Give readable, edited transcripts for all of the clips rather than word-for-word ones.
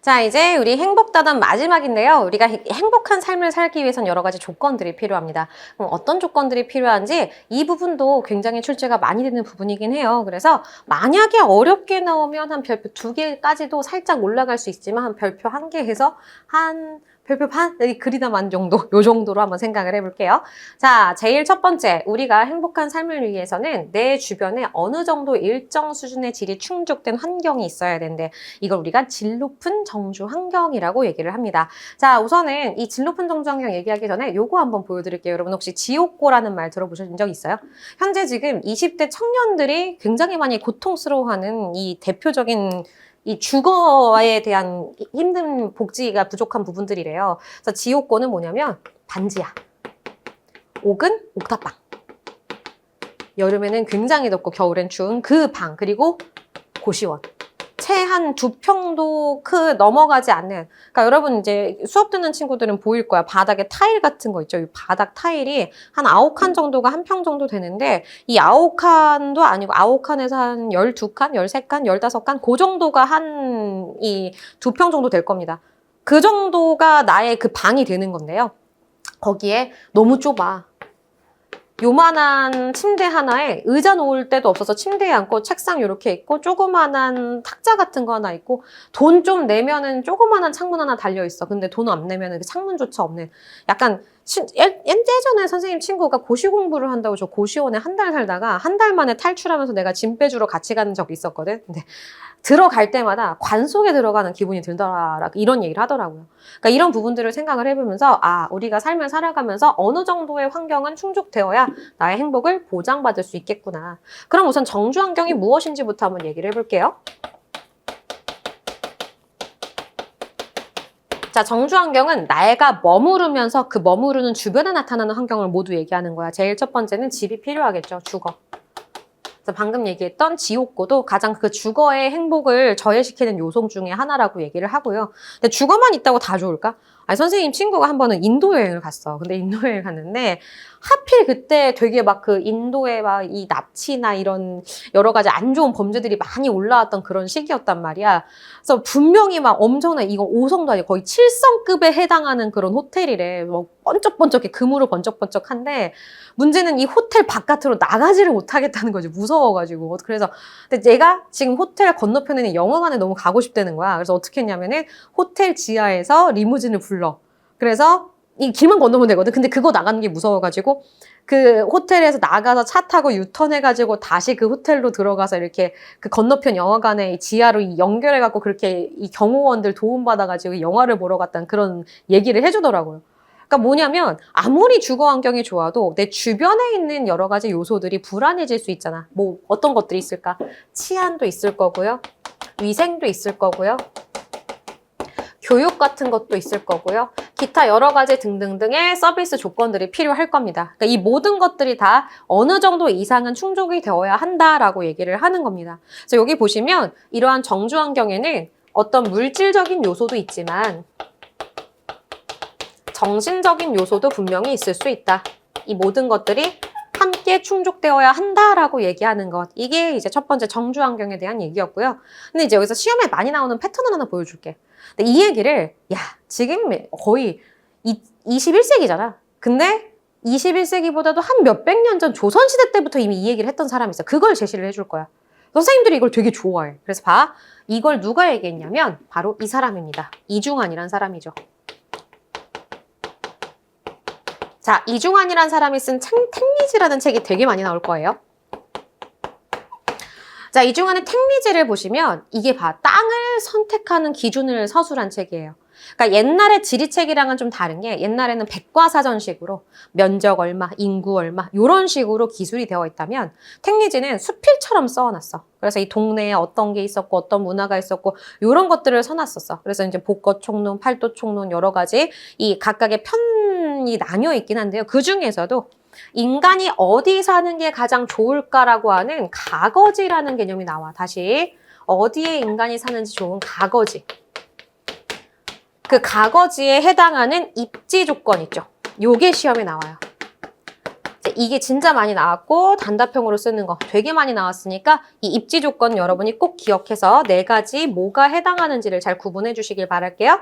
자, 이제 우리 행복다단 마지막인데요. 우리가 행복한 삶을 살기 위해선 여러 가지 조건들이 필요합니다. 그럼 어떤 조건들이 필요한지 이 부분도 굉장히 출제가 많이 되는 부분이긴 해요. 그래서 만약에 어렵게 나오면 한 별표 2개까지도 살짝 올라갈 수 있지만 한 별표 1개에서 한 별표 반? 그리다 만 정도, 요 정도로 한번 생각을 해볼게요. 자, 제일 첫 번째, 우리가 행복한 삶을 위해서는 내 주변에 어느 정도 일정 수준의 질이 충족된 환경이 있어야 되는데 이걸 우리가 질 높은 정주 환경이라고 얘기를 합니다. 자, 우선은 이 질 높은 정주 환경 얘기하기 전에 요거 한번 보여드릴게요. 여러분 혹시 지옥고라는 말 들어보신 적 있어요? 현재 지금 20대 청년들이 굉장히 많이 고통스러워하는 이 대표적인 이 주거에 대한 힘든 복지가 부족한 부분들이래요. 그래서 지옥고는 뭐냐면 반지하, 옥은 옥탑방, 여름에는 굉장히 덥고 겨울엔 추운 그 방, 그리고 고시원. 채 한 2평도 넘어가지 않는. 그러니까 여러분 이제 수업 듣는 친구들은 보일 거야. 바닥에 타일 같은 거 있죠. 이 바닥 타일이 한 9칸 정도가 한 평 정도 되는데 이 9칸도 아니고 9칸에서 한 12칸, 13칸, 15칸 그 정도가 한 이 2평 정도 될 겁니다. 그 정도가 나의 그 방이 되는 건데요. 거기에 너무 좁아. 요만한 침대 하나에 의자 놓을 데도 없어서 침대에 앉고 책상 이렇게 있고 조그만한 탁자 같은 거 하나 있고 돈 좀 내면은 조그만한 창문 하나 달려 있어. 근데 돈 안 내면은 그 창문조차 없는 약간 예전에 선생님 친구가 고시 공부를 한다고 저 고시원에 한 달 살다가 한 달 만에 탈출하면서 내가 짐 빼주러 같이 가는 적이 있었거든. 근데 들어갈 때마다 관 속에 들어가는 기분이 들더라 이런 얘기를 하더라고요. 그러니까 이런 부분들을 생각을 해보면서 우리가 삶을 살아가면서 어느 정도의 환경은 충족되어야 나의 행복을 보장받을 수 있겠구나. 그럼 우선 정주 환경이 무엇인지부터 한번 얘기를 해볼게요. 자, 정주 환경은 내가 머무르면서 그 머무르는 주변에 나타나는 환경을 모두 얘기하는 거야. 제일 첫 번째는 집이 필요하겠죠. 주거. 방금 얘기했던 지옥고도 가장 그 주거의 행복을 저해시키는 요소 중에 하나라고 얘기를 하고요. 근데 주거만 있다고 다 좋을까? 아니, 선생님 친구가 한 번은 인도 여행을 갔어. 근데 인도 여행을 갔는데 하필 그때 되게 막 그 인도에 막 이 납치나 이런 여러 가지 안 좋은 범죄들이 많이 올라왔던 그런 시기였단 말이야. 그래서 분명히 막 엄청나 이거 5성도 아니고 거의 7성급에 해당하는 그런 호텔이래. 뭐 번쩍번쩍해. 금으로 번쩍번쩍한데 문제는 이 호텔 바깥으로 나가지를 못하겠다는 거지. 무서워가지고. 그래서 근데 내가 지금 호텔 건너편에 있는 영화관에 너무 가고 싶다는 거야. 그래서 어떻게 했냐면은 호텔 지하에서 리무진을 불러. 그래서 이 길만 건너면 되거든. 근데 그거 나가는 게 무서워가지고 그 호텔에서 나가서 차 타고 유턴해가지고 다시 그 호텔로 들어가서 이렇게 그 건너편 영화관에 지하로 연결해갖고 그렇게 이 경호원들 도움받아가지고 영화를 보러 갔다는 그런 얘기를 해주더라고요. 그러니까 뭐냐면 아무리 주거 환경이 좋아도 내 주변에 있는 여러 가지 요소들이 불안해질 수 있잖아. 뭐 어떤 것들이 있을까? 치안도 있을 거고요. 위생도 있을 거고요. 교육 같은 것도 있을 거고요. 기타 여러 가지 등등등의 서비스 조건들이 필요할 겁니다. 그러니까 이 모든 것들이 다 어느 정도 이상은 충족이 되어야 한다라고 얘기를 하는 겁니다. 그래서 여기 보시면 이러한 정주 환경에는 어떤 물질적인 요소도 있지만 정신적인 요소도 분명히 있을 수 있다. 이 모든 것들이 함께 충족되어야 한다라고 얘기하는 것. 이게 이제 첫 번째 정주 환경에 대한 얘기였고요. 근데 이제 여기서 시험에 많이 나오는 패턴을 하나 보여줄게. 근데 이 얘기를 지금 거의 21세기잖아. 근데 21세기보다도 한 몇백 년 전 조선시대 때부터 이미 이 얘기를 했던 사람이 있어. 그걸 제시를 해줄 거야. 선생님들이 이걸 되게 좋아해. 그래서 봐. 이걸 누가 얘기했냐면 바로 이 사람입니다. 이중환이란 사람이죠. 자, 이중환이란 사람이 쓴 택리지라는 책이 되게 많이 나올 거예요. 자, 이중환의 택리지를 보시면 이게 땅을 선택하는 기준을 서술한 책이에요. 그러니까 옛날의 지리책이랑은 좀 다른 게 옛날에는 백과사전식으로 면적 얼마, 인구 얼마 이런 식으로 기술이 되어 있다면 택리지는 수필처럼 써놨어. 그래서 이 동네에 어떤 게 있었고 어떤 문화가 있었고 이런 것들을 써놨었어. 그래서 이제 복거총론, 팔도총론 여러 가지 이 각각의 편이 나뉘어 있긴 한데요. 그 중에서도 인간이 어디 사는 게 가장 좋을까라고 하는 가거지라는 개념이 나와. 다시 어디에 인간이 사는지 좋은 가거지. 그 가거지에 해당하는 입지 조건 있죠. 요게 시험에 나와요. 이게 진짜 많이 나왔고 단답형으로 쓰는 거 되게 많이 나왔으니까 이 입지 조건 여러분이 꼭 기억해서 네 가지 뭐가 해당하는지를 잘 구분해 주시길 바랄게요.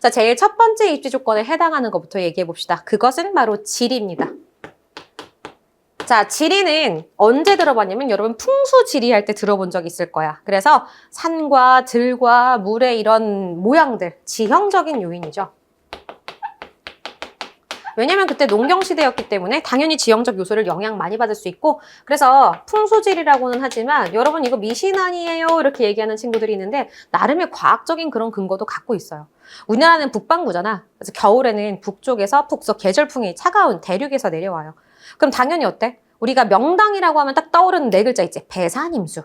자, 제일 첫 번째 입지 조건에 해당하는 것부터 얘기해 봅시다. 그것은 바로 지리입니다. 자, 지리는 언제 들어봤냐면 여러분 풍수지리 할 때 들어본 적 있을 거야. 그래서 산과 들과 물의 이런 모양들, 지형적인 요인이죠. 왜냐면 그때 농경시대였기 때문에 당연히 지형적 요소를 영향 많이 받을 수 있고, 그래서 풍수지리라고는 하지만 여러분 이거 미신 아니에요 이렇게 얘기하는 친구들이 있는데 나름의 과학적인 그런 근거도 갖고 있어요. 우리나라는 북반구잖아. 그래서 겨울에는 북쪽에서 북서 계절풍이 차가운 대륙에서 내려와요. 그럼 당연히 어때? 우리가 명당이라고 하면 딱 떠오르는 네 글자 있지. 배산임수.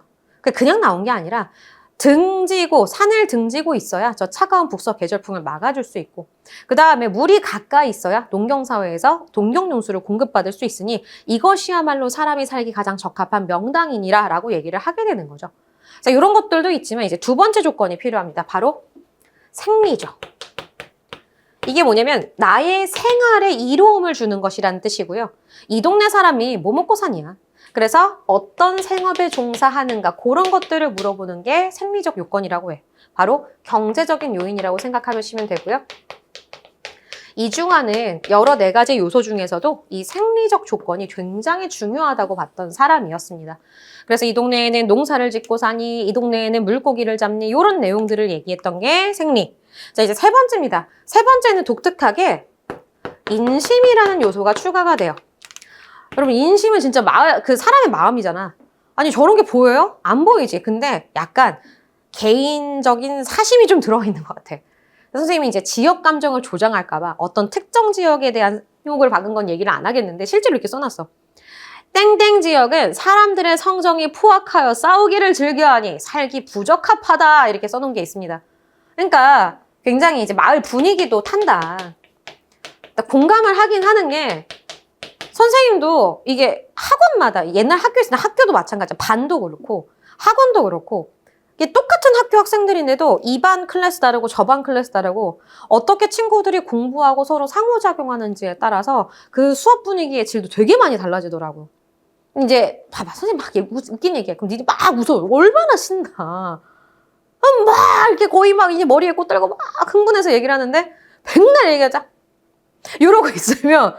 그냥 나온 게 아니라 등지고 산을 등지고 있어야 저 차가운 북서 계절풍을 막아줄 수 있고, 그 다음에 물이 가까이 있어야 농경사회에서 농경용수를 공급받을 수 있으니 이것이야말로 사람이 살기 가장 적합한 명당이니라 라고 얘기를 하게 되는 거죠. 자, 이런 것들도 있지만 이제 두 번째 조건이 필요합니다. 바로 생리죠. 이게 뭐냐면 나의 생활에 이로움을 주는 것이라는 뜻이고요. 이 동네 사람이 뭐 먹고 사냐? 그래서 어떤 생업에 종사하는가 그런 것들을 물어보는 게 생리적 요건이라고 해. 바로 경제적인 요인이라고 생각하시면 되고요. 이중화는 여러 네 가지 요소 중에서도 이 생리적 조건이 굉장히 중요하다고 봤던 사람이었습니다. 그래서 이 동네에는 농사를 짓고 사니, 이 동네에는 물고기를 잡니 이런 내용들을 얘기했던 게 생리. 자, 이제 세 번째입니다. 세 번째는 독특하게 인심이라는 요소가 추가가 돼요. 여러분 인심은 진짜 그 사람의 마음이잖아. 아니 저런 게 보여요? 안 보이지. 근데 약간 개인적인 사심이 좀 들어있는 것 같아. 선생님이 이제 지역 감정을 조장할까봐 어떤 특정 지역에 대한 욕을 박은 건 얘기를 안 하겠는데 실제로 이렇게 써놨어. 땡땡 지역은 사람들의 성정이 포악하여 싸우기를 즐겨하니 살기 부적합하다 이렇게 써놓은 게 있습니다. 그러니까 굉장히 이제 마을 분위기도 탄다. 공감을 하긴 하는 게 선생님도 이게 학원마다 옛날 학교에서 학교도 마찬가지야. 반도 그렇고 학원도 그렇고 이게 똑같은 학교 학생들인데도 이 반 클래스 다르고 저 반 클래스 다르고 어떻게 친구들이 공부하고 서로 상호작용하는지에 따라서 그 수업 분위기의 질도 되게 많이 달라지더라고. 이제 봐봐 선생님 막 웃긴 얘기야. 그럼 니들 막 웃어. 얼마나 신나. 막 이렇게 거의 막 이제 머리에 꽃 달고 막 흥분해서 얘기를 하는데 백날 얘기하자. 이러고 있으면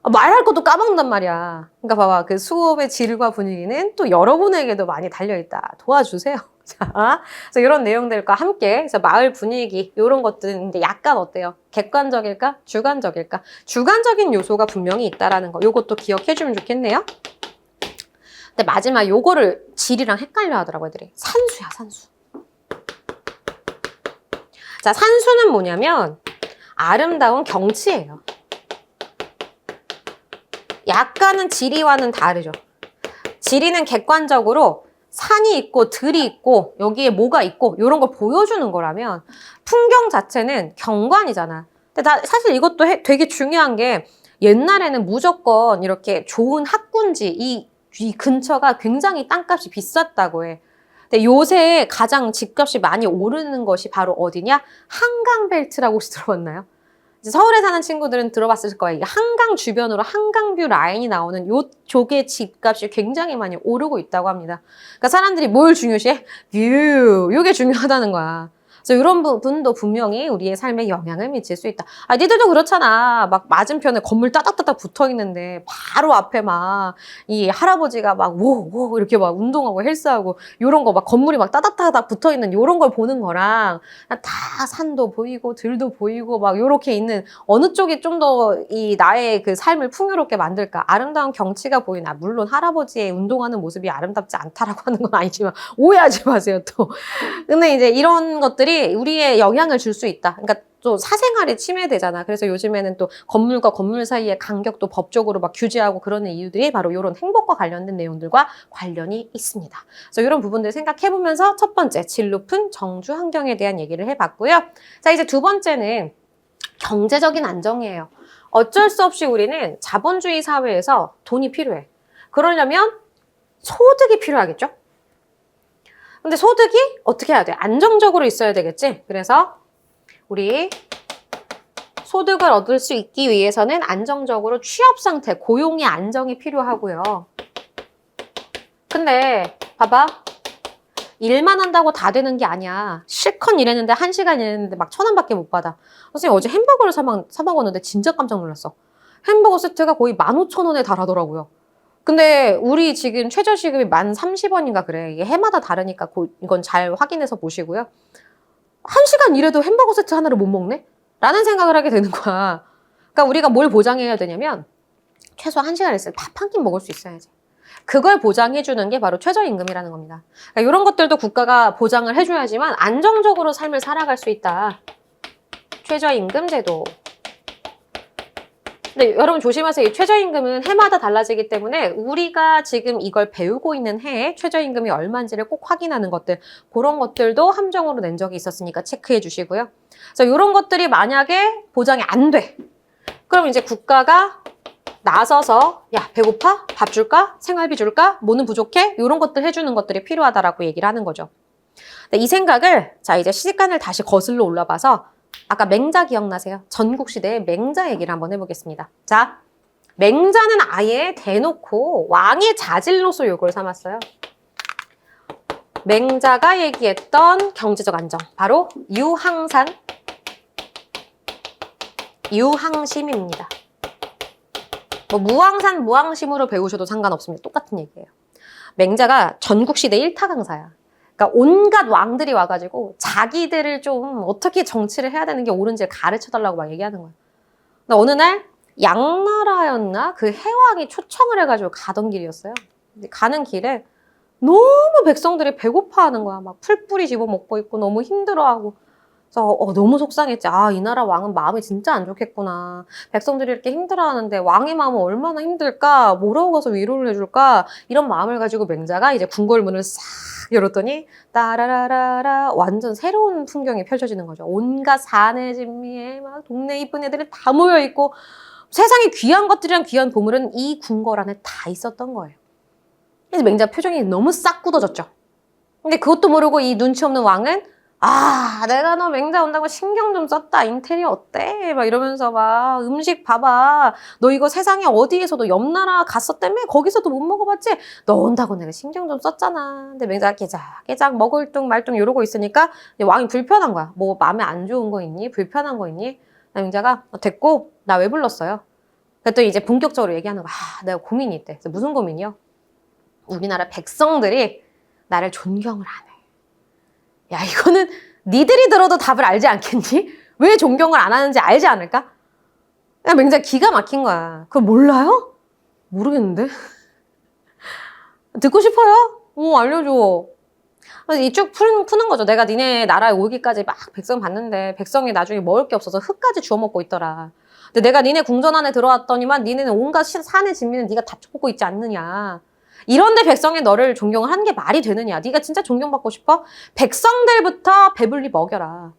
말할 것도 까먹는단 말이야. 그러니까 봐봐. 그 수업의 질과 분위기는 또 여러분에게도 많이 달려있다. 도와주세요. 자, 그래서 이런 내용들과 함께 그래서 마을 분위기 이런 것들은 이제 약간 어때요? 객관적일까? 주관적일까? 주관적인 요소가 분명히 있다라는 거. 요것도 기억해주면 좋겠네요. 근데 마지막 요거를 질이랑 헷갈려 하더라고 애들이. 산수야, 산수. 자, 산수는 뭐냐면 아름다운 경치예요. 약간은 지리와는 다르죠. 지리는 객관적으로 산이 있고 들이 있고 여기에 뭐가 있고 이런 걸 보여주는 거라면 풍경 자체는 경관이잖아. 근데 사실 이것도 되게 중요한 게 옛날에는 무조건 이렇게 좋은 학군지 이 근처가 굉장히 땅값이 비쌌다고 해. 근데 요새 가장 집값이 많이 오르는 것이 바로 어디냐? 한강벨트라고 혹시 들어봤나요? 이제 서울에 사는 친구들은 들어봤을 거예요. 한강 주변으로 한강뷰 라인이 나오는 요쪽의 집값이 굉장히 많이 오르고 있다고 합니다. 그러니까 사람들이 뭘 중요시해? 뷰! 요게 중요하다는 거야. 그래서 이런 부분도 분명히 우리의 삶에 영향을 미칠 수 있다. 아, 니들도 그렇잖아. 막 맞은편에 건물 따닥따닥 붙어 있는데 바로 앞에 막 이 할아버지가 막 오 이렇게 막 운동하고 헬스하고 요런 거 막 건물이 막 따닥따닥 붙어 있는 요런 걸 보는 거랑 다 산도 보이고 들도 보이고 막 요렇게 있는 어느 쪽이 좀 더 이 나의 그 삶을 풍요롭게 만들까? 아름다운 경치가 보이나? 물론 할아버지의 운동하는 모습이 아름답지 않다라고 하는 건 아니지만 오해하지 마세요 또. 근데 이제 이런 것들이 우리의 영향을 줄 수 있다. 그러니까 또 사생활이 침해되잖아. 그래서 요즘에는 또 건물과 건물 사이의 간격도 법적으로 막 규제하고 그러는 이유들이 바로 이런 행복과 관련된 내용들과 관련이 있습니다. 그래서 이런 부분들 생각해보면서 첫 번째, 질 높은 정주 환경에 대한 얘기를 해봤고요. 자, 이제 두 번째는 경제적인 안정이에요. 어쩔 수 없이 우리는 자본주의 사회에서 돈이 필요해. 그러려면 소득이 필요하겠죠? 근데 소득이 어떻게 해야 돼? 안정적으로 있어야 되겠지? 그래서 우리 소득을 얻을 수 있기 위해서는 안정적으로 취업 상태, 고용의 안정이 필요하고요. 근데 봐봐. 일만 한다고 다 되는 게 아니야. 실컷 일했는데 1시간 일했는데 막 1,000원밖에 못 받아. 선생님 어제 햄버거를 사 먹었는데 진짜 깜짝 놀랐어. 햄버거 세트가 거의 15,000원에 달하더라고요. 근데 우리 지금 최저시급이 1030원인가 그래. 이게 해마다 다르니까 이건 잘 확인해서 보시고요. 1시간 일해도 햄버거 세트 하나를 못 먹네? 라는 생각을 하게 되는 거야. 그러니까 우리가 뭘 보장해야 되냐면 최소 1시간 있으면 밥 한 끼 먹을 수 있어야지. 그걸 보장해주는 게 바로 최저임금이라는 겁니다. 그러니까 이런 것들도 국가가 보장을 해줘야지만 안정적으로 삶을 살아갈 수 있다. 최저임금 제도. 근데 여러분 조심하세요. 이 최저임금은 해마다 달라지기 때문에 우리가 지금 이걸 배우고 있는 해에 최저임금이 얼마인지를 꼭 확인하는 것들, 그런 것들도 함정으로 낸 적이 있었으니까 체크해 주시고요. 그래서 이런 것들이 만약에 보장이 안 돼. 그럼 이제 국가가 나서서 야 배고파? 밥 줄까? 생활비 줄까? 뭐는 부족해? 이런 것들 해주는 것들이 필요하다라고 얘기를 하는 거죠. 이 생각을 자 이제 시간을 다시 거슬러 올라봐서 아까 맹자 기억나세요? 전국시대의 맹자 얘기를 한번 해보겠습니다. 자, 맹자는 아예 대놓고 왕의 자질로서 요걸 삼았어요. 맹자가 얘기했던 경제적 안정, 바로 유항산, 유항심입니다. 뭐 무항산, 무항심으로 배우셔도 상관없습니다. 똑같은 얘기예요. 맹자가 전국시대 1타 강사야. 그러니까 온갖 왕들이 와가지고 자기들을 좀 어떻게 정치를 해야 되는 게 옳은지를 가르쳐달라고 막 얘기하는 거야. 근데 어느 날 양나라였나? 그 해왕이 초청을 해가지고 가던 길이었어요. 근데 가는 길에 너무 백성들이 배고파하는 거야. 막 풀뿌리 집어먹고 있고 너무 힘들어하고. 그래서 너무 속상했지. 아, 이 나라 왕은 마음이 진짜 안 좋겠구나. 백성들이 이렇게 힘들어하는데 왕의 마음은 얼마나 힘들까? 뭐라고 가서 위로를 해줄까? 이런 마음을 가지고 맹자가 이제 궁궐문을 싹 열었더니 따라라라라 완전 새로운 풍경이 펼쳐지는 거죠. 온갖 사내 진미에 막 동네 이쁜 애들이 다 모여 있고 세상에 귀한 것들이랑 귀한 보물은 이 궁궐 안에 다 있었던 거예요. 그래서 맹자 표정이 너무 싹 굳어졌죠. 근데 그것도 모르고 이 눈치 없는 왕은 아, 내가 너 맹자 온다고 신경 좀 썼다. 인테리어 어때? 막 이러면서 막 음식 봐봐. 너 이거 세상에 어디에서도 옆 나라 갔었다며? 거기서도 못 먹어봤지? 너 온다고 내가 신경 좀 썼잖아. 근데 맹자가 깨작 먹을 둥 말둥 이러고 있으니까 왕이 불편한 거야. 뭐 마음에 안 좋은 거 있니? 불편한 거 있니? 맹자가 됐고 나 왜 불렀어요? 그랬더니 이제 본격적으로 얘기하는 거야. 아, 내가 고민이 있대. 그래서 무슨 고민이요? 우리나라 백성들이 나를 존경을 안 해. 야, 이거는 니들이 들어도 답을 알지 않겠니? 왜 존경을 안 하는지 알지 않을까? 야, 맹자 기가 막힌 거야. 그걸 몰라요? 모르겠는데. 듣고 싶어요? 알려줘. 그래서 이쭉 푸는 거죠. 내가 니네 나라에 오기까지 막 백성 봤는데 백성이 나중에 먹을 게 없어서 흙까지 주워 먹고 있더라. 근데 내가 니네 궁전 안에 들어왔더니만 니네는 온갖 산의 진미는 네가 다 쳐먹고 있지 않느냐. 이런데 백성이 너를 존경을 하는 게 말이 되느냐. 네가 진짜 존경받고 싶어? 백성들부터 배불리 먹여라.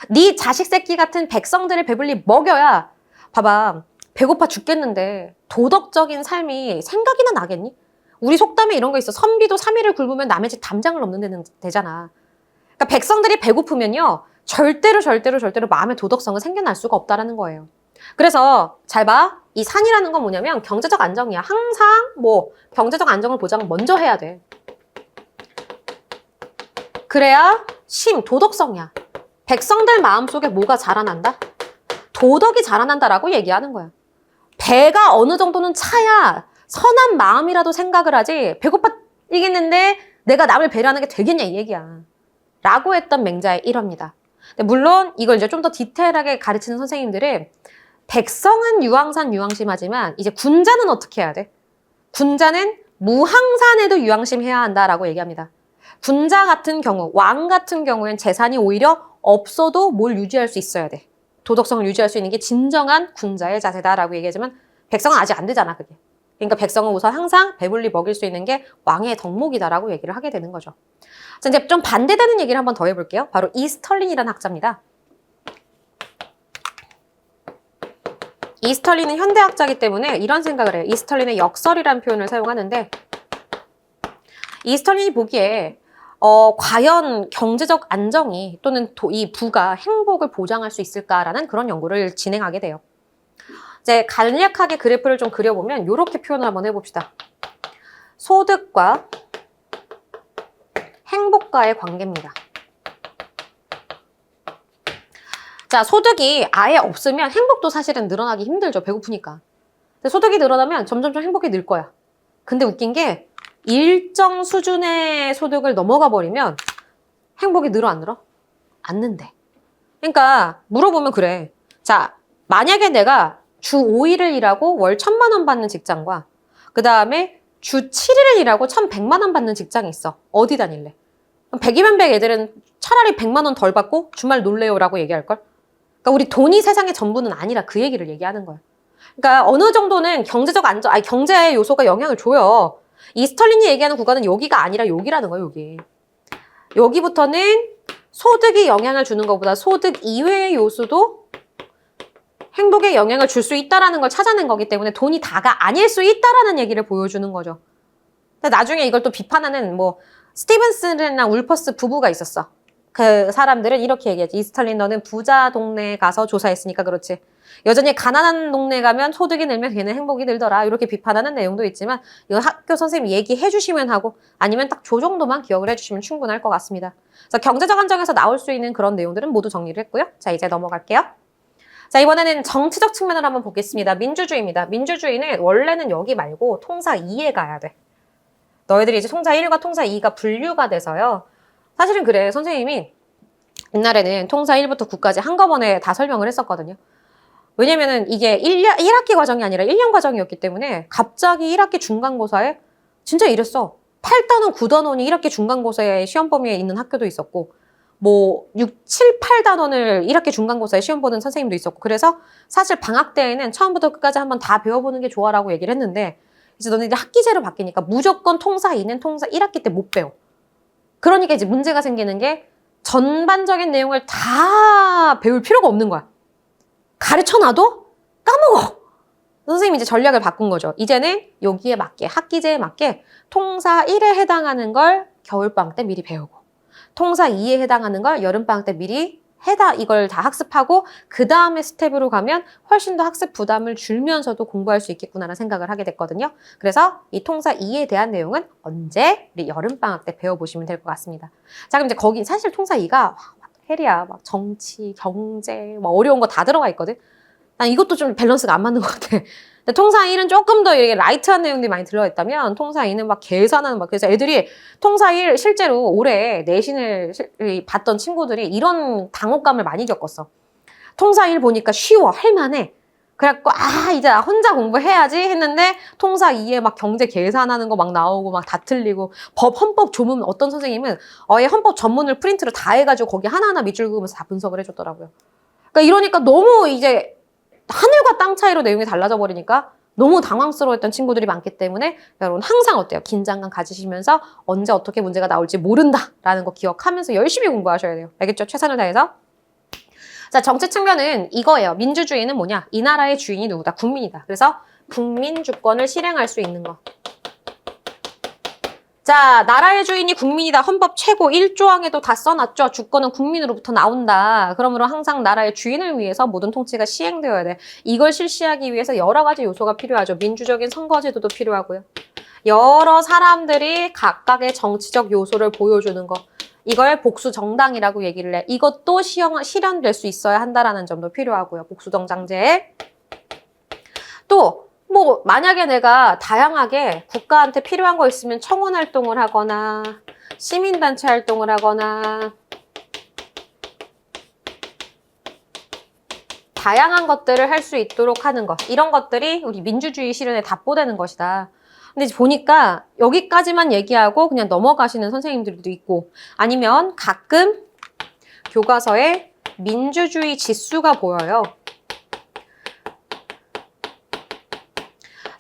네 자식 새끼 같은 백성들을 배불리 먹여야 봐봐. 배고파 죽겠는데 도덕적인 삶이 생각이나 나겠니? 우리 속담에 이런 거 있어. 선비도 3일을 굶으면 남의 집 담장을 넘는 데는 되잖아. 그러니까 백성들이 배고프면요. 절대로 마음의 도덕성은 생겨날 수가 없다라는 거예요. 그래서 잘 봐. 이 산이라는 건 뭐냐면 경제적 안정이야. 항상 뭐 경제적 안정을 보장 먼저 해야 돼. 그래야 도덕성이야. 백성들 마음속에 뭐가 자라난다? 도덕이 자라난다라고 얘기하는 거야. 배가 어느 정도는 차야 선한 마음이라도 생각을 하지 배고파 이겠는데 내가 남을 배려하는 게 되겠냐 이 얘기야. 라고 했던 맹자의 일화입니다. 물론 이걸 이제 좀 더 디테일하게 가르치는 선생님들은 백성은 유항산 유항심하지만 이제 군자는 어떻게 해야 돼? 군자는 무항산에도 유항심해야 한다라고 얘기합니다. 군자 같은 경우, 왕 같은 경우엔 재산이 오히려 없어도 뭘 유지할 수 있어야 돼. 도덕성을 유지할 수 있는 게 진정한 군자의 자세다라고 얘기하지만 백성은 아직 안 되잖아 그게. 그러니까 백성은 우선 항상 배불리 먹일 수 있는 게 왕의 덕목이다라고 얘기를 하게 되는 거죠. 자, 이제 좀 반대되는 얘기를 한번 더 해볼게요. 바로 이스털린이라는 학자입니다. 이스털린은 현대학자이기 때문에 이런 생각을 해요. 이스털린의 역설이라는 표현을 사용하는데 이스털린이 보기에 과연 경제적 안정이 또는 이 부가 행복을 보장할 수 있을까라는 그런 연구를 진행하게 돼요. 이제 간략하게 그래프를 좀 그려보면 이렇게 표현을 한번 해봅시다. 소득과 행복과의 관계입니다. 자, 소득이 아예 없으면 행복도 사실은 늘어나기 힘들죠. 배고프니까. 근데 소득이 늘어나면 점점점 행복이 늘 거야. 근데 웃긴 게 일정 수준의 소득을 넘어가 버리면 행복이 늘어 안 늘어? 안 는대. 그러니까 물어보면 그래. 자, 만약에 내가 주 5일을 일하고 월 1,000만 원 받는 직장과 그 다음에 주 7일을 일하고 1,100만 원 받는 직장이 있어. 어디 다닐래? 100이면 100 애들은 차라리 100만 원 덜 받고 주말 놀래요라고 얘기할걸? 그러니까 우리 돈이 세상의 전부는 아니라 그 얘기를 얘기하는 거야. 그러니까 어느 정도는 경제적 안정, 아니 경제 요소가 영향을 줘요. 이 스털린이 얘기하는 구간은 여기가 아니라 여기라는 거야, 여기. 여기부터는 소득이 영향을 주는 것보다 소득 이외의 요소도 행복에 영향을 줄 수 있다라는 걸 찾아낸 거기 때문에 돈이 다가 아닐 수 있다라는 얘기를 보여주는 거죠. 근데 나중에 이걸 또 비판하는 뭐 스티븐슨이나 울퍼스 부부가 있었어. 그 사람들은 이렇게 얘기하지. 이스털린 너는 부자 동네에 가서 조사했으니까 그렇지. 여전히 가난한 동네에 가면 소득이 늘면 걔는 행복이 늘더라. 이렇게 비판하는 내용도 있지만 이거 학교 선생님이 얘기해 주시면 하고 아니면 딱 저 정도만 기억을 해주시면 충분할 것 같습니다. 그래서 경제적 안정에서 나올 수 있는 그런 내용들은 모두 정리를 했고요. 자, 이제 넘어갈게요. 자, 이번에는 정치적 측면을 한번 보겠습니다. 민주주의입니다. 민주주의는 원래는 여기 말고 통사 2에 가야 돼. 너희들이 이제 통사 1과 통사 2가 분류가 돼서요. 사실은 그래. 선생님이 옛날에는 통사 1부터 9까지 한꺼번에 다 설명을 했었거든요. 왜냐면은 이게 1학기 과정이 아니라 1년 과정이었기 때문에 갑자기 1학기 중간고사에 진짜 이랬어. 8단원, 9단원이 1학기 중간고사에 시험 범위에 있는 학교도 있었고 뭐 6, 7, 8단원을 1학기 중간고사에 시험 보는 선생님도 있었고 그래서 사실 방학 때에는 처음부터 끝까지 한번 다 배워보는 게 좋아라고 얘기를 했는데 이제 너네들 학기제로 바뀌니까 무조건 통사 2는 통사 1학기 때 못 배워. 그러니까 이제 문제가 생기는 게 전반적인 내용을 다 배울 필요가 없는 거야. 가르쳐놔도 까먹어. 선생님이 이제 전략을 바꾼 거죠. 이제는 여기에 맞게, 학기제에 맞게 통사 1에 해당하는 걸 겨울방학 때 미리 배우고 통사 2에 해당하는 걸 여름방학 때 미리 이걸 다 학습하고 그 다음에 스텝으로 가면 훨씬 더 학습 부담을 줄면서도 공부할 수 있겠구나라는 생각을 하게 됐거든요. 그래서 이 통사 2에 대한 내용은 언제? 우리 여름방학 때 배워보시면 될 것 같습니다. 자, 그럼 이제 거기 사실 통사 2가 헬이야. 막 정치, 경제, 막 어려운 거 다 들어가 있거든. 난 이것도 좀 밸런스가 안 맞는 것 같아. 근데 통사 1은 조금 더 이렇게 라이트한 내용들이 많이 들어있다면 통사 2는 막 계산하는 막 그래서 애들이 통사 1 실제로 올해 내신을 봤던 친구들이 이런 당혹감을 많이 겪었어. 통사 1 보니까 쉬워, 할만해. 그래갖고 이제 나 혼자 공부해야지 했는데 통사 2에 막 경제 계산하는 거 막 나오고 막 다 틀리고 헌법 조문 어떤 선생님은 얘 헌법 전문을 프린트를 다 해가지고 거기 하나하나 밑줄 그으면서 다 분석을 해줬더라고요. 그러니까 이러니까 너무 이제 하늘과 땅 차이로 내용이 달라져 버리니까 너무 당황스러워했던 친구들이 많기 때문에 여러분 항상 어때요? 긴장감 가지시면서 언제 어떻게 문제가 나올지 모른다라는 거 기억하면서 열심히 공부하셔야 돼요. 알겠죠? 최선을 다해서. 자, 정치 측면은 이거예요. 민주주의는 뭐냐? 이 나라의 주인이 누구다? 국민이다. 그래서 국민 주권을 실행할 수 있는 거. 자, 나라의 주인이 국민이다. 헌법 최고 1조항에도 다 써놨죠. 주권은 국민으로부터 나온다. 그러므로 항상 나라의 주인을 위해서 모든 통치가 시행되어야 돼. 이걸 실시하기 위해서 여러 가지 요소가 필요하죠. 민주적인 선거제도도 필요하고요. 여러 사람들이 각각의 정치적 요소를 보여주는 거. 이걸 복수정당이라고 얘기를 해. 이것도 실현될 수 있어야 한다라는 점도 필요하고요. 복수정당제. 또 뭐 만약에 내가 다양하게 국가한테 필요한 거 있으면 청원 활동을 하거나 시민단체 활동을 하거나 다양한 것들을 할 수 있도록 하는 것 이런 것들이 우리 민주주의 실현에 답보되는 것이다. 근데 이제 보니까 여기까지만 얘기하고 그냥 넘어가시는 선생님들도 있고 아니면 가끔 교과서에 민주주의 지수가 보여요.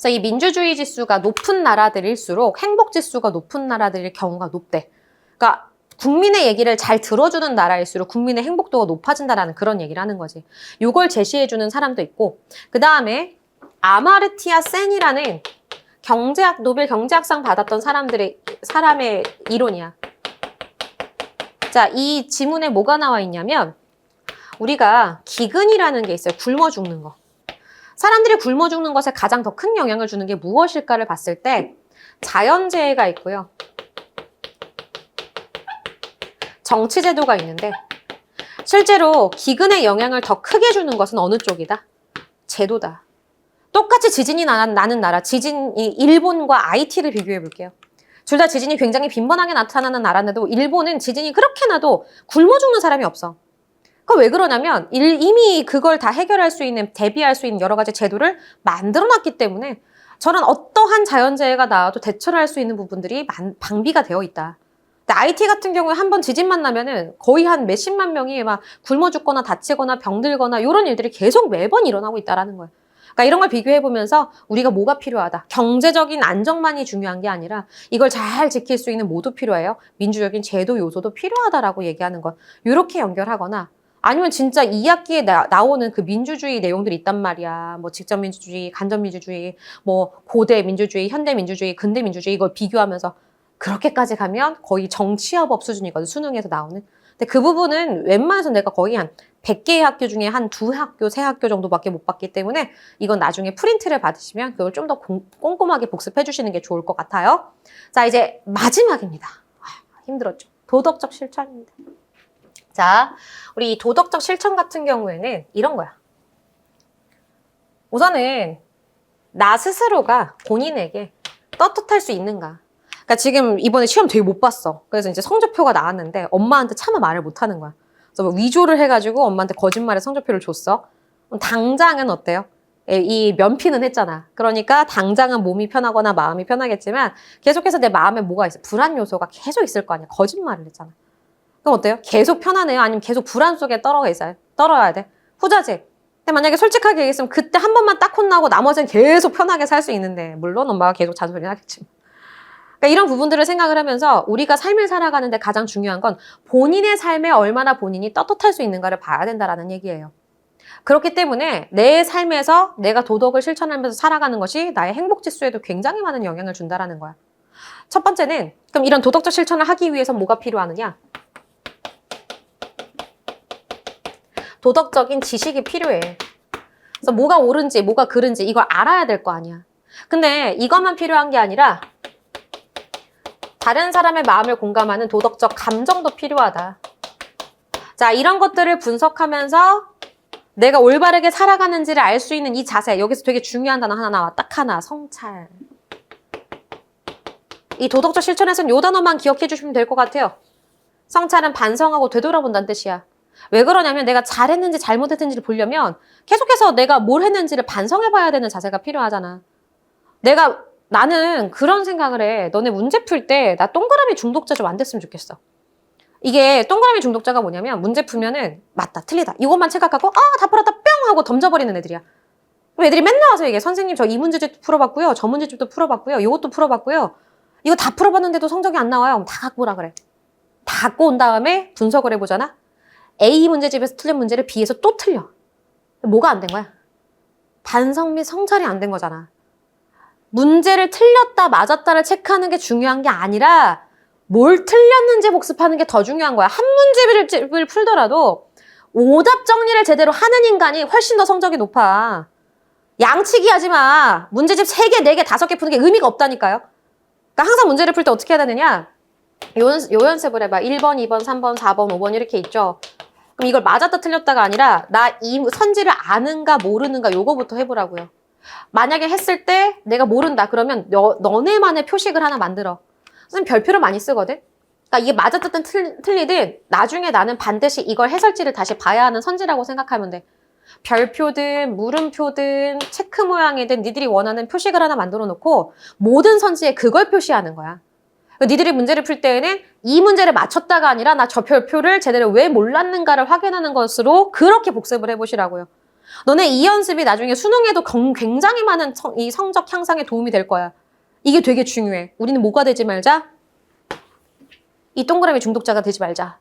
그래서 이 민주주의 지수가 높은 나라들일수록 행복 지수가 높은 나라들일 경우가 높대. 그러니까 국민의 얘기를 잘 들어주는 나라일수록 국민의 행복도가 높아진다라는 그런 얘기를 하는 거지. 이걸 제시해주는 사람도 있고 그 다음에 아마르티아 센이라는 노벨 경제학상 받았던 사람의 이론이야. 자, 이 지문에 뭐가 나와 있냐면 우리가 기근이라는 게 있어요. 굶어 죽는 거. 사람들이 굶어 죽는 것에 가장 더 큰 영향을 주는 게 무엇일까를 봤을 때 자연재해가 있고요. 정치제도가 있는데 실제로 기근의 영향을 더 크게 주는 것은 어느 쪽이다? 제도다. 똑같이 지진이 나는 나라, 지진이 일본과 IT를 비교해 볼게요. 둘 다 지진이 굉장히 빈번하게 나타나는 나라인데도 일본은 지진이 그렇게 나도 굶어 죽는 사람이 없어. 그거 왜 그러냐면 이미 그걸 다 해결할 수 있는, 대비할 수 있는 여러 가지 제도를 만들어놨기 때문에 저런 어떠한 자연재해가 나와도 대처를 할 수 있는 부분들이 방비가 되어 있다. 근데 IT 같은 경우에 한번 지진만 나면은 거의 한 몇십만 명이 막 굶어 죽거나 다치거나 병들거나 이런 일들이 계속 매번 일어나고 있다라는 거예요. 그러니까 이런 걸 비교해보면서 우리가 뭐가 필요하다. 경제적인 안정만이 중요한 게 아니라 이걸 잘 지킬 수 있는 뭐도 필요해요. 민주적인 제도 요소도 필요하다라고 얘기하는 것. 이렇게 연결하거나 아니면 진짜 2학기에 나오는 그 민주주의 내용들이 있단 말이야. 뭐 직접민주주의, 간접민주주의, 뭐 고대 민주주의, 현대 민주주의, 근대 민주주의 이걸 비교하면서 그렇게까지 가면 거의 정치화법 수준이거든. 수능에서 나오는. 근데 그 부분은 웬만해서 내가 거의 한 100개의 학교 중에 한 2학교, 3학교 정도밖에 못 봤기 때문에 이건 나중에 프린트를 받으시면 그걸 좀 더 꼼꼼하게 복습해 주시는 게 좋을 것 같아요. 자, 이제 마지막입니다. 힘들었죠. 도덕적 실천입니다. 자, 우리 이 도덕적 실천 같은 경우에는 이런 거야. 우선은 나 스스로가 본인에게 떳떳할 수 있는가. 그러니까 지금 이번에 시험 되게 못 봤어. 그래서 이제 성적표가 나왔는데 엄마한테 차마 말을 못 하는 거야. 그래서 뭐 위조를 해가지고 엄마한테 거짓말에 성적표를 줬어. 그럼 당장은 어때요? 이 면피는 했잖아. 그러니까 당장은 몸이 편하거나 마음이 편하겠지만 계속해서 내 마음에 뭐가 있어? 불안 요소가 계속 있을 거 아니야. 거짓말을 했잖아. 그럼 어때요? 계속 편하네요? 아니면 계속 불안 속에 떨어야 돼? 후자지. 근데 만약에 솔직하게 얘기했으면 그때 한 번만 딱 혼나고 나머지는 계속 편하게 살 수 있는데 물론 엄마가 계속 잔소리는 하겠지만. 그러니까 이런 부분들을 생각을 하면서 우리가 삶을 살아가는데 가장 중요한 건 본인의 삶에 얼마나 본인이 떳떳할 수 있는가를 봐야 된다는 얘기예요. 그렇기 때문에 내 삶에서 내가 도덕을 실천하면서 살아가는 것이 나의 행복 지수에도 굉장히 많은 영향을 준다는 거야. 첫 번째는 그럼 이런 도덕적 실천을 하기 위해서 뭐가 필요하느냐? 도덕적인 지식이 필요해. 그래서 뭐가 옳은지 뭐가 그른지 이걸 알아야 될 거 아니야. 근데 이것만 필요한 게 아니라 다른 사람의 마음을 공감하는 도덕적 감정도 필요하다. 자, 이런 것들을 분석하면서 내가 올바르게 살아가는지를 알 수 있는 이 자세. 여기서 되게 중요한 단어 하나 나와. 딱 하나. 성찰. 이 도덕적 실천에서는 이 단어만 기억해 주시면 될 것 같아요. 성찰은 반성하고 되돌아본다는 뜻이야. 왜 그러냐면 내가 잘했는지 잘못했는지를 보려면 계속해서 내가 뭘 했는지를 반성해봐야 되는 자세가 필요하잖아. 나는 그런 생각을 해. 너네 문제 풀 때 나 동그라미 중독자 좀 안 됐으면 좋겠어. 이게 동그라미 중독자가 뭐냐면 문제 풀면은 맞다 틀리다 이것만 생각하고 다 풀었다 뿅 하고 던져버리는 애들이야. 그럼 애들이 맨날 와서 얘기해. 선생님 저 이 문제집도 풀어봤고요. 저 문제집도 풀어봤고요. 이것도 풀어봤고요. 이거 다 풀어봤는데도 성적이 안 나와요. 그럼 다 갖고 오라 그래. 다 갖고 온 다음에 분석을 해보잖아. A 문제집에서 틀린 문제를 B에서 또 틀려. 뭐가 안 된 거야? 반성 및 성찰이 안 된 거잖아. 문제를 틀렸다 맞았다를 체크하는 게 중요한 게 아니라 뭘 틀렸는지 복습하는 게 더 중요한 거야. 한 문제를 풀더라도 오답 정리를 제대로 하는 인간이 훨씬 더 성적이 높아. 양치기 하지 마. 문제집 3개, 4개, 5개 푸는 게 의미가 없다니까요. 그러니까 항상 문제를 풀 때 어떻게 해야 되느냐. 요 연습을 해봐. 1번, 2번, 3번, 4번, 5번 이렇게 있죠. 그럼 이걸 맞았다 틀렸다가 아니라 나 이 선지를 아는가 모르는가 요거부터 해보라고요. 만약에 했을 때 내가 모른다 그러면 너네만의 표식을 하나 만들어. 선생님 별표를 많이 쓰거든. 그러니까 이게 맞았든 틀리든 나중에 나는 반드시 이걸 해설지를 다시 봐야 하는 선지라고 생각하면 돼. 별표든 물음표든 체크 모양이든 니들이 원하는 표식을 하나 만들어 놓고 모든 선지에 그걸 표시하는 거야. 니들이 문제를 풀 때에는 이 문제를 맞췄다가 아니라 나 저 별표를 제대로 왜 몰랐는가를 확인하는 것으로 그렇게 복습을 해보시라고요. 너네 이 연습이 나중에 수능에도 굉장히 많은 이 성적 향상에 도움이 될 거야. 이게 되게 중요해. 우리는 뭐가 되지 말자? 이 동그라미 중독자가 되지 말자.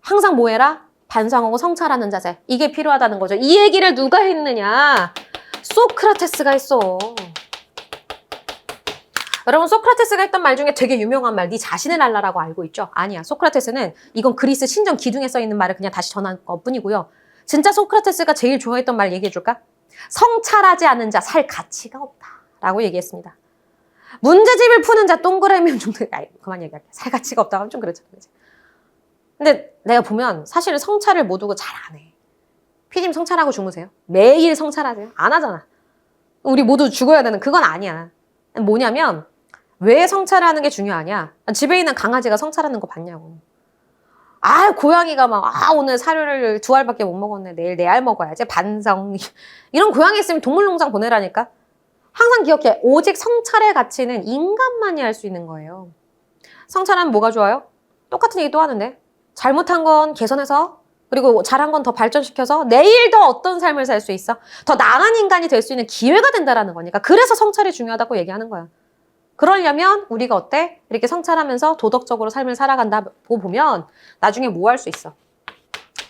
항상 뭐 해라? 반성하고 성찰하는 자세. 이게 필요하다는 거죠. 이 얘기를 누가 했느냐? 소크라테스가 했어. 여러분 소크라테스가 했던 말 중에 되게 유명한 말, 네 자신을 알라라고 알고 있죠? 아니야. 소크라테스는 이건 그리스 신전 기둥에 써 있는 말을 그냥 다시 전한 것뿐이고요. 진짜 소크라테스가 제일 좋아했던 말 얘기해 줄까? 성찰하지 않은 자 살 가치가 없다라고 얘기했습니다. 문제집을 푸는 자 동그라미 정도, 그만 얘기할게. 살 가치가 없다고 하면 좀 그렇잖아. 그치? 근데 내가 보면 사실 성찰을 모두가 잘 안 해. 피디님 성찰하고 주무세요? 매일 성찰하세요? 안 하잖아. 우리 모두 죽어야 되는 그건 아니야. 뭐냐면 왜 성찰하는 게 중요하냐? 집에 있는 강아지가 성찰하는 거 봤냐고. 고양이가 막 오늘 사료를 2알밖에 못 먹었네. 내일 4알 먹어야지. 반성. 이런 고양이 있으면 동물농장 보내라니까. 항상 기억해. 오직 성찰의 가치는 인간만이 할 수 있는 거예요. 성찰하면 뭐가 좋아요? 똑같은 얘기 또 하는데 잘못한 건 개선해서 그리고 잘한 건 더 발전시켜서 내일 더 어떤 삶을 살 수 있어? 더 나은 인간이 될 수 있는 기회가 된다라는 거니까. 그래서 성찰이 중요하다고 얘기하는 거야. 그러려면 우리가 어때? 이렇게 성찰하면서 도덕적으로 삶을 살아간다고 보면 나중에 뭐 할 수 있어?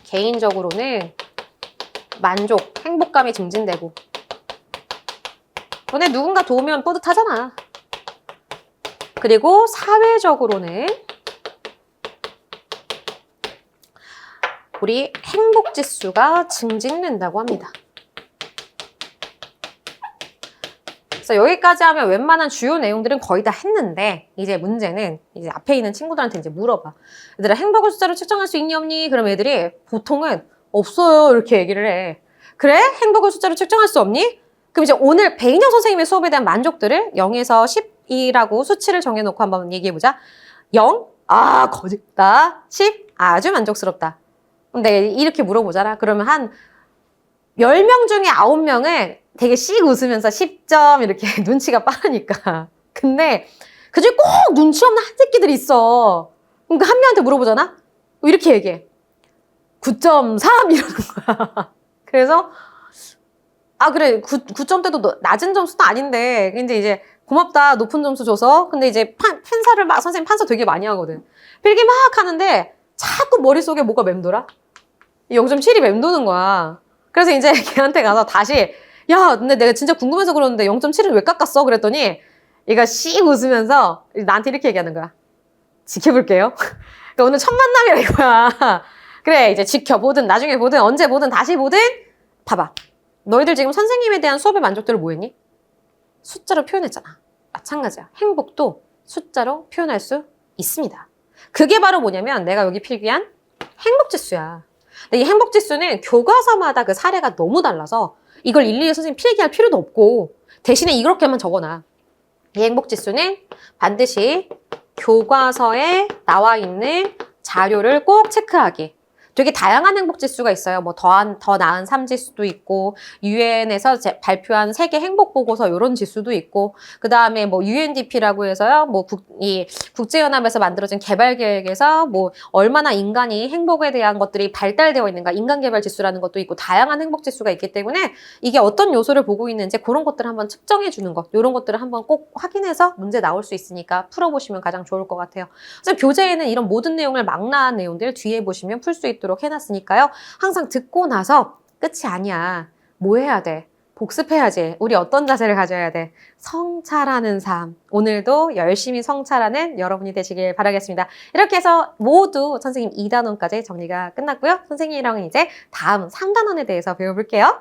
개인적으로는 만족, 행복감이 증진되고 너네 누군가 도우면 뿌듯하잖아. 그리고 사회적으로는 우리 행복지수가 증진된다고 합니다. 그래서 여기까지 하면 웬만한 주요 내용들은 거의 다 했는데 이제 문제는 이제 앞에 있는 친구들한테 이제 물어봐. 얘들아 행복을 숫자로 측정할 수 있니 없니? 그럼 애들이 보통은 없어요 이렇게 얘기를 해. 그래? 행복을 숫자로 측정할 수 없니? 그럼 이제 오늘 배인영 선생님의 수업에 대한 만족들을 0에서 10이라고 수치를 정해놓고 한번 얘기해보자. 0? 거짓다. 10? 아주 만족스럽다. 그럼 내가 이렇게 물어보잖아. 그러면 한 10명 중에 9명은 되게 씩 웃으면서 10점 이렇게 눈치가 빠르니까. 근데 그중에 꼭 눈치 없는 한 새끼들이 있어. 그러니까 한 명한테 물어보잖아. 이렇게 얘기해. 9.3 이러는 거야. 그래서 그래 9점대도 낮은 점수도 아닌데 근데 이제 고맙다 높은 점수 줘서. 근데 이제 판사를 막 선생님 판사 되게 많이 하거든. 필기 막 하는데 자꾸 머릿속에 뭐가 맴돌아? 0.7이 맴도는 거야. 그래서 이제 걔한테 가서 다시 야 근데 내가 진짜 궁금해서 그러는데 0.7을 왜 깎았어? 그랬더니 얘가 씩 웃으면서 나한테 이렇게 얘기하는 거야. 지켜볼게요. 그러니까 오늘 첫 만남이라 이거야. 그래 이제 지켜보든 나중에 보든 언제 보든 다시 보든 봐봐. 너희들 지금 선생님에 대한 수업의 만족도를 뭐 했니? 숫자로 표현했잖아. 마찬가지야. 행복도 숫자로 표현할 수 있습니다. 그게 바로 뭐냐면 내가 여기 필기한 행복지수야. 근데 이 행복지수는 교과서마다 그 사례가 너무 달라서 이걸 일일이 선생님 필기할 필요도 없고 대신에 이렇게만 적어놔. 이 행복지수는 반드시 교과서에 나와 있는 자료를 꼭 체크하기. 되게 다양한 행복지수가 있어요. 뭐 더 나은 삶지수도 있고 유엔에서 발표한 세계 행복보고서 이런 지수도 있고 그 다음에 뭐 UNDP라고 해서요. 뭐 국제연합에서 만들어진 개발계획에서 뭐 얼마나 인간이 행복에 대한 것들이 발달되어 있는가 인간개발지수라는 것도 있고 다양한 행복지수가 있기 때문에 이게 어떤 요소를 보고 있는지 그런 것들을 한번 측정해 주는 것 이런 것들을 한번 꼭 확인해서 문제 나올 수 있으니까 풀어보시면 가장 좋을 것 같아요. 그래서 교재에는 이런 모든 내용을 망라한 내용들 뒤에 보시면 풀 수 있도록 해놨으니까요. 항상 듣고 나서 끝이 아니야. 뭐 해야 돼? 복습해야지. 우리 어떤 자세를 가져야 돼? 성찰하는 삶. 오늘도 열심히 성찰하는 여러분이 되시길 바라겠습니다. 이렇게 해서 모두 선생님 2단원까지 정리가 끝났고요. 선생님이랑은 이제 다음 3단원에 대해서 배워볼게요.